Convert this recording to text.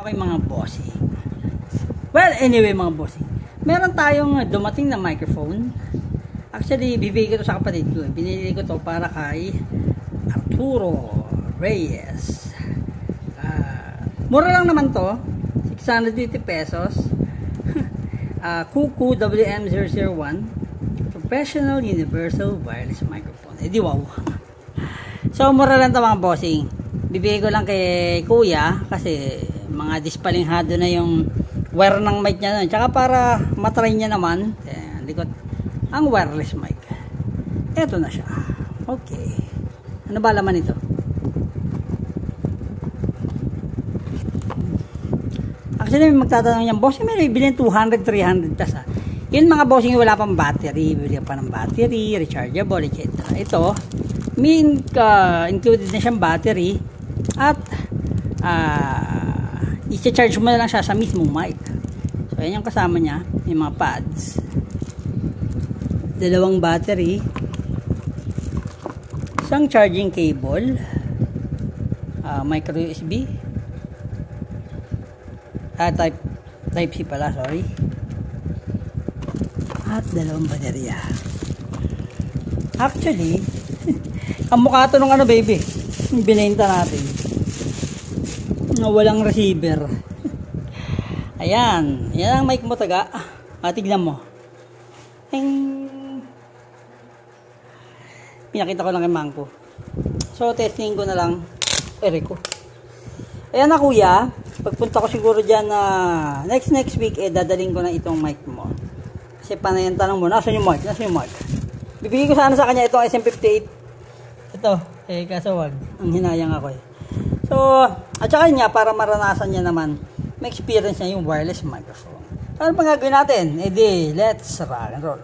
Okay mga bossing. Well, anyway mga bossing. Meron tayong dumating na microphone. Actually, bibigay ko to sa kapatid ko. Binili ko to para kay Arturo Reyes. Mura lang naman to. 650 pesos. Kuku WM001 Professional Universal Wireless Microphone. Eh di wow. So, mura lang to mga bossing. Bibigay ko lang kay kuya kasi mga dispalinghado na yung wire ng mic niya nun. Tsaka para matry niya naman likot ang wireless mic. Eto na siya. Okay. Ano ba laman ito? Actually, may magtatanong niyan, bossing, may bilhin 200, 300 plus ha. Yun mga bossing, wala pang battery. Bibili pa ng battery, rechargeable, etc. Ito, may included na siyang battery at i-charge mo na lang siya sa mismong mic. So, ayan yung kasama niya. May mga pads. Dalawang battery. Isang charging cable. Micro USB. Type C pala, sorry. At dalawang baterya. Actually, ang mukha ito nung baby. Yung binenta natin. Na walang receiver. Ayan. Yan ang mic mo, taga. Tignan mo. Pinakita ko lang kay Mangko. So, testing ko na lang. Ko. Ayan na kuya. Pagpunta ko siguro dyan na next week, dadaling ko na itong mic mo. Kasi panayan tanong mo, nasan yung mic? Bibigay ko sana sa kanya itong SM58. Ito. Kaso wag. Ang hinayang ako So, at saka niya, para maranasan niya naman, may experience niya yung wireless microphone. Ano pang gagawin natin? Let's rock and roll.